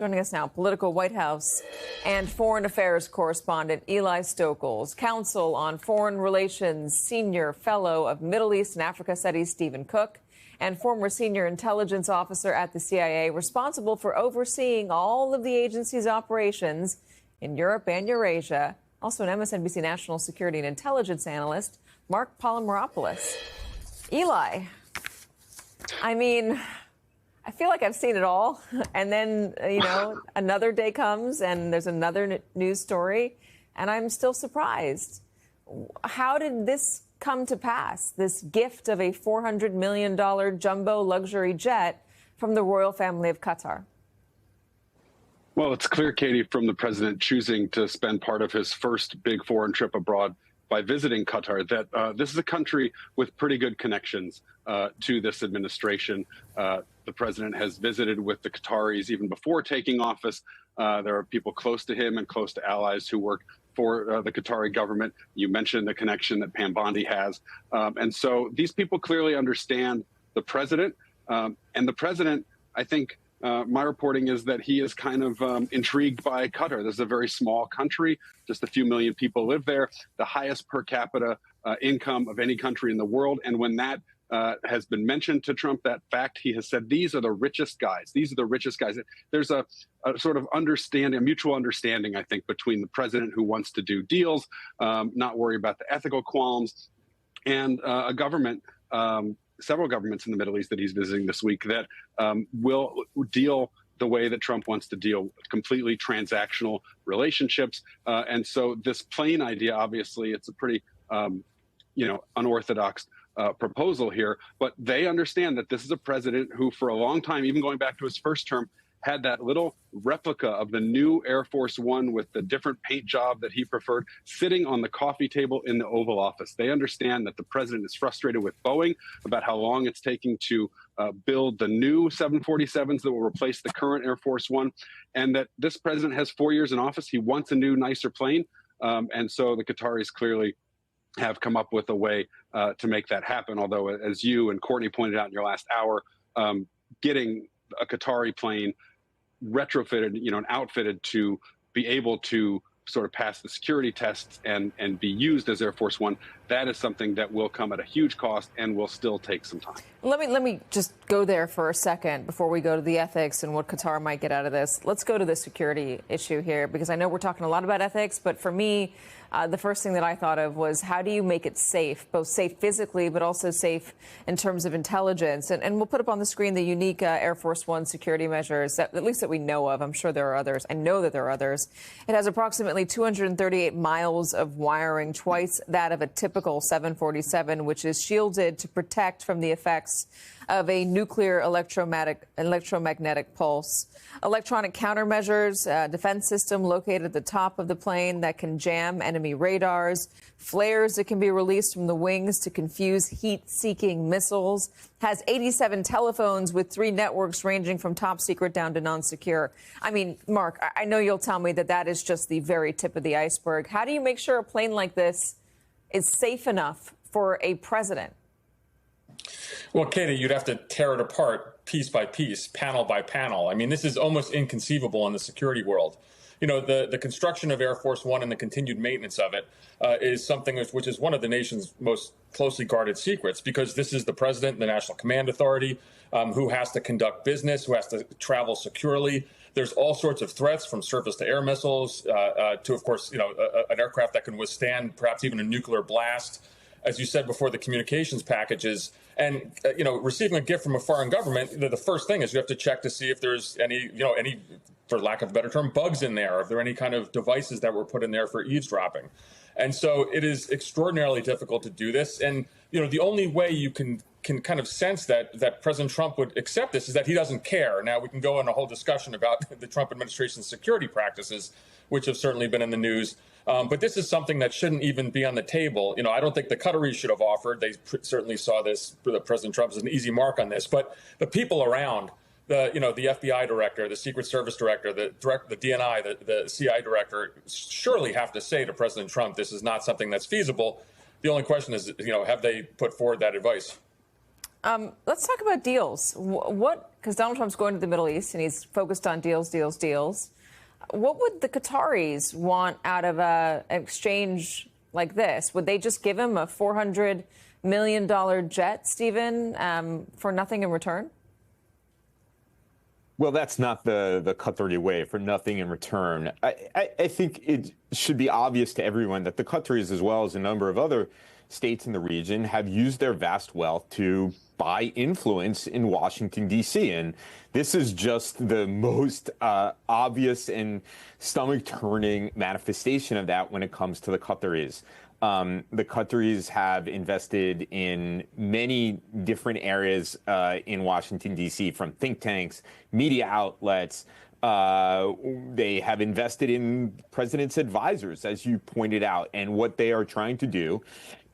Joining us now, political White House and foreign affairs correspondent Eli Stokols, Council on Foreign Relations Senior Fellow of Middle East and Africa Studies Stephen Cook, and former senior intelligence officer at the CIA responsible for overseeing all of the agency's operations in Europe and Eurasia, also an MSNBC national security and intelligence analyst, Mark Polymeropoulos. Eli, I feel like I've seen it all. And then, another day comes and there's another news story, and I'm still surprised. How did this come to pass, this gift of a $400 million jumbo luxury jet from the royal family of Qatar? Well, it's clear, Katie, from the president choosing to spend part of his first big foreign trip abroad by visiting Qatar, that this is a country with pretty good connections to this administration. The president has visited with the Qataris even before taking office. There are people close to him and close to allies who work for the Qatari government. You mentioned the connection that Pam Bondi has. And so these people clearly understand the president. And the president, I think, my reporting is that he is kind of intrigued by Qatar. This is a very small country. Just a few million people live there, the highest per capita income of any country in the world. And when that has been mentioned to Trump, that fact, he has said, these are the richest guys. These are the richest guys. There's a sort of understanding, a mutual understanding, I think, between the president who wants to do deals, not worry about the ethical qualms, and a government, several governments in the Middle East that he's visiting this week that will deal the way that Trump wants to deal, completely transactional relationships. And so this plane idea, obviously, it's a pretty, unorthodox proposal here, but they understand that this is a president who, for a long time, even going back to his first term, had that little replica of the new Air Force One with the different paint job that he preferred sitting on the coffee table in the Oval Office. They understand that the president is frustrated with Boeing about how long it's taking to build the new 747s that will replace the current Air Force One, and that this president has 4 years in office. He wants a new, nicer plane. And so the Qataris clearly have come up with a way to make that happen. Although, as you and Courtney pointed out in your last hour, getting a Qatari plane retrofitted, and outfitted to be able to sort of pass the security tests and be used as Air Force One, that is something that will come at a huge cost and will still take some time. Let me just go there for a second before we go to the ethics and what Qatar might get out of this. Let's go to the security issue here, because I know we're talking a lot about ethics, but for me, the first thing that I thought of was, how do you make it safe, both safe physically, but also safe in terms of intelligence? And we'll put up on the screen the unique Air Force One security measures, at least that we know of. I'm sure there are others. I know that there are others. It has approximately 238 miles of wiring, twice that of a typical 747, which is shielded to protect from the effects of a nuclear electromagnetic pulse. Electronic countermeasures, defense system located at the top of the plane that can jam enemy radars, flares that can be released from the wings to confuse heat-seeking missiles, has 87 telephones with 3 networks ranging from top secret down to non-secure. Mark, I know you'll tell me that that is just the very tip of the iceberg. How do you make sure a plane like this is safe enough for a president? Well, Katie, you'd have to tear it apart piece by piece, panel by panel. This is almost inconceivable in the security world. The construction of Air Force One and the continued maintenance of it is something which is one of the nation's most closely guarded secrets, because this is the president, the National Command Authority, who has to conduct business, who has to travel securely. There's all sorts of threats, from surface to air missiles to, of course, an aircraft that can withstand perhaps even a nuclear blast. As you said before, the communications packages, and receiving a gift from a foreign government, the first thing is you have to check to see if there's any, for lack of a better term, bugs in there, if there are any kind of devices that were put in there for eavesdropping. And so it is extraordinarily difficult to do this. And the only way you can kind of sense that President Trump would accept this is that he doesn't care. Now, we can go on a whole discussion about the Trump administration's security practices, which have certainly been in the news. But this is something that shouldn't even be on the table. I don't think the Qataris should have offered. They certainly saw this, President Trump, as an easy mark on this. But the people around, the FBI director, the Secret Service director, the DNI, the CIA director, surely have to say to President Trump, this is not something that's feasible. The only question is, have they put forward that advice? Let's talk about deals. What because Donald Trump's going to the Middle East and he's focused on deals, deals, deals. What would the Qataris want out of an exchange like this? Would they just give him a $400 million jet, Stephen, for nothing in return? Well, that's not the Qatari way, for nothing in return. I think it should be obvious to everyone that the Qataris, as well as a number of other states in the region, have used their vast wealth to buy influence in Washington, D.C. And this is just the most obvious and stomach-turning manifestation of that when it comes to the Qataris. The Qataris have invested in many different areas in Washington, D.C., from think tanks, media outlets. They have invested in president's advisors, as you pointed out. And what they are trying to do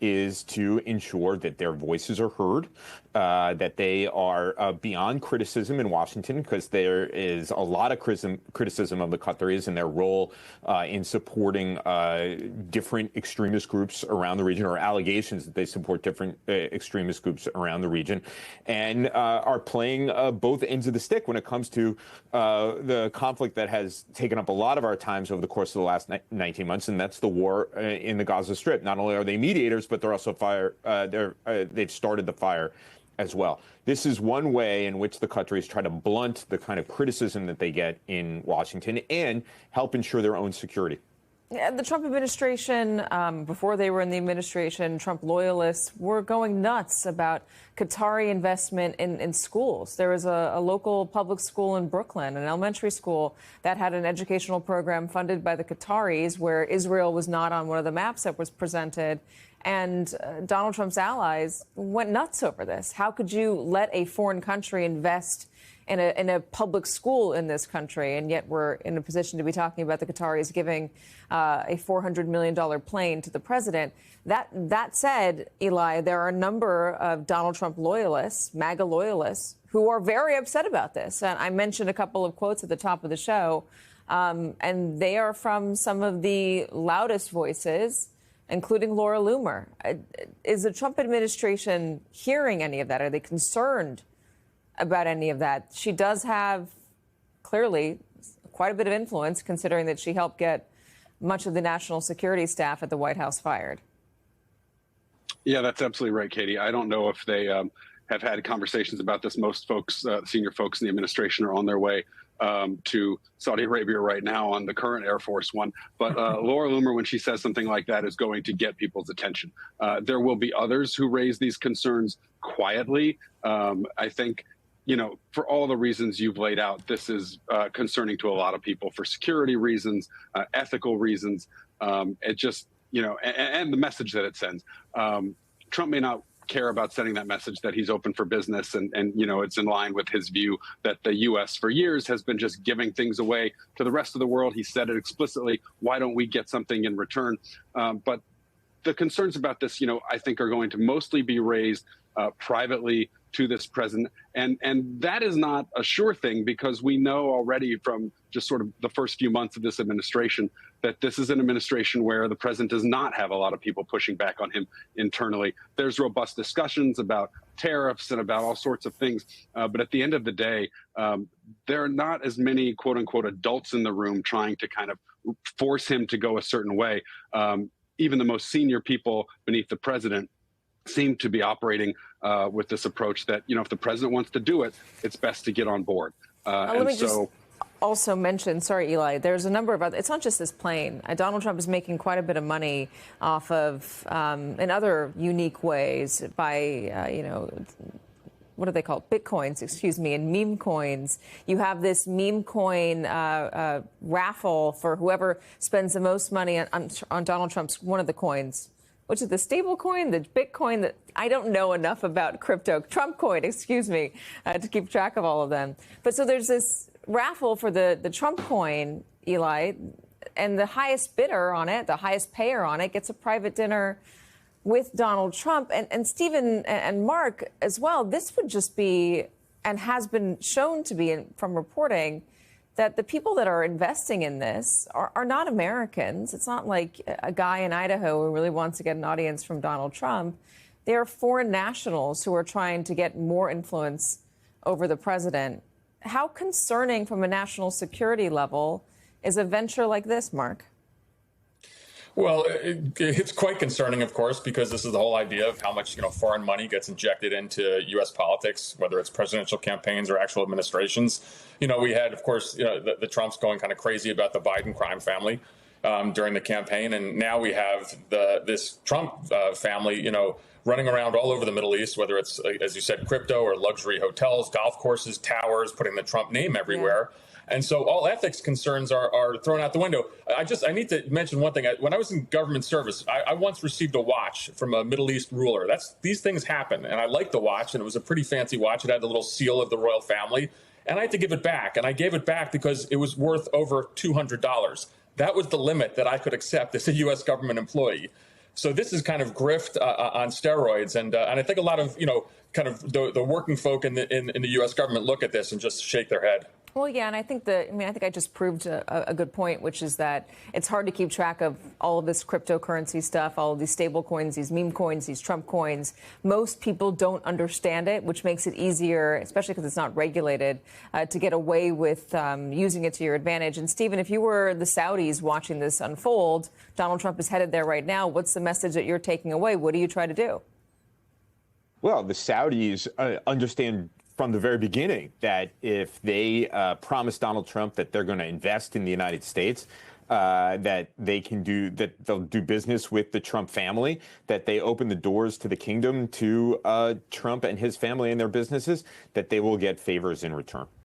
is to ensure that their voices are heard, that they are beyond criticism in Washington, because there is a lot of criticism of the Qataris and their role in supporting different extremist groups around the region, or allegations that they support different extremist groups around the region, and are playing both ends of the stick when it comes to the conflict that has taken up a lot of our times over the course of the last 19 months, and that's the war in the Gaza Strip. Not only are they mediators, but they're also they've started the fire as well. This is one way in which the Qataris try to blunt the kind of criticism that they get in Washington and help ensure their own security. Yeah, the Trump administration, before they were in the administration, Trump loyalists were going nuts about Qatari investment in schools. There was a local public school in Brooklyn, an elementary school, that had an educational program funded by the Qataris, where Israel was not on one of the maps that was presented. And Donald Trump's allies went nuts over this. How could you let a foreign country invest in a public school in this country? And yet we're in a position to be talking about the Qataris giving a $400 million plane to the president. That said, Eli, there are a number of Donald Trump loyalists, MAGA loyalists, who are very upset about this. And I mentioned a couple of quotes at the top of the show, and they are from some of the loudest voices, including Laura Loomer. Is the Trump administration hearing any of that? Are they concerned about any of that? She does have, clearly, quite a bit of influence, considering that she helped get much of the national security staff at the White House fired. Yeah, that's absolutely right, Katie. I don't know if they have had conversations about this. Most folks, senior folks in the administration, are on their way to Saudi Arabia right now on the current Air Force One. But Laura Loomer, when she says something like that, is going to get people's attention. There will be others who raise these concerns quietly. I think, you know, for all the reasons you've laid out, this is concerning to a lot of people for security reasons, ethical reasons. It just, you know, and the message that it sends. Trump may not care about sending that message that he's open for business, and you know, it's in line with his view that the U.S. for years has been just giving things away to the rest of the world. He said it explicitly. Why don't we get something in return? But the concerns about this, you know, I think are going to mostly be raised privately to this president. And that is not a sure thing, because we know already from just sort of the first few months of this administration that this is an administration where the president does not have a lot of people pushing back on him internally. There's robust discussions about tariffs and about all sorts of things. But at the end of the day, there are not as many, quote unquote, adults in the room trying to kind of force him to go a certain way. Even the most senior people beneath the president seem to be operating with this approach that, you know, if the president wants to do it, it's best to get on board. Also mention, sorry, Eli, there's a number of other, it's not just this plane. Donald Trump is making quite a bit of money off of, in other unique ways, by, you know, what are they called? Bitcoins, excuse me, and meme coins. You have this meme coin raffle for whoever spends the most money on Donald Trump's, one of the coins. Which is the stable coin, the Bitcoin, that I don't know enough about crypto. Trump coin, excuse me, to keep track of all of them. But so there's this raffle for the Trump coin, Eli, and the highest bidder on it, the highest payer on it, gets a private dinner with Donald Trump. And Stephen and Mark as well, this would just be, and has been shown to be from reporting, that the people that are investing in this are not Americans. It's not like a guy in Idaho who really wants to get an audience from Donald Trump. They are foreign nationals who are trying to get more influence over the president. How concerning from a national security level is a venture like this, Mark? Well, it's quite concerning, of course, because this is the whole idea of how much foreign money gets injected into U.S. politics, whether it's presidential campaigns or actual administrations. We had, of course, the Trumps going kind of crazy about the Biden crime family during the campaign, and now we have this Trump family, running around all over the Middle East, whether it's, as you said, crypto or luxury hotels, golf courses, towers, putting the Trump name everywhere. Yeah. And so all ethics concerns are thrown out the window. I need to mention one thing. When I was in government service, I once received a watch from a Middle East ruler. These things happen. And I liked the watch, and it was a pretty fancy watch. It had the little seal of the royal family. And I had to give it back. And I gave it back because it was worth over $200. That was the limit that I could accept as a U.S. government employee. So this is kind of grift on steroids. And I think a lot of, kind of the working folk in the U.S. government look at this and just shake their head. Well, yeah, and I think I just proved a good point, which is that it's hard to keep track of all of this cryptocurrency stuff, all of these stable coins, these meme coins, these Trump coins. Most people don't understand it, which makes it easier, especially because it's not regulated, to get away with using it to your advantage. And Stephen, if you were the Saudis watching this unfold, Donald Trump is headed there right now. What's the message that you're taking away? What do you try to do? Well, the Saudis understand from the very beginning that if they promise Donald Trump that they're going to invest in the United States, that they'll do business with the Trump family, that they open the doors to the kingdom to Trump and his family and their businesses, that they will get favors in return.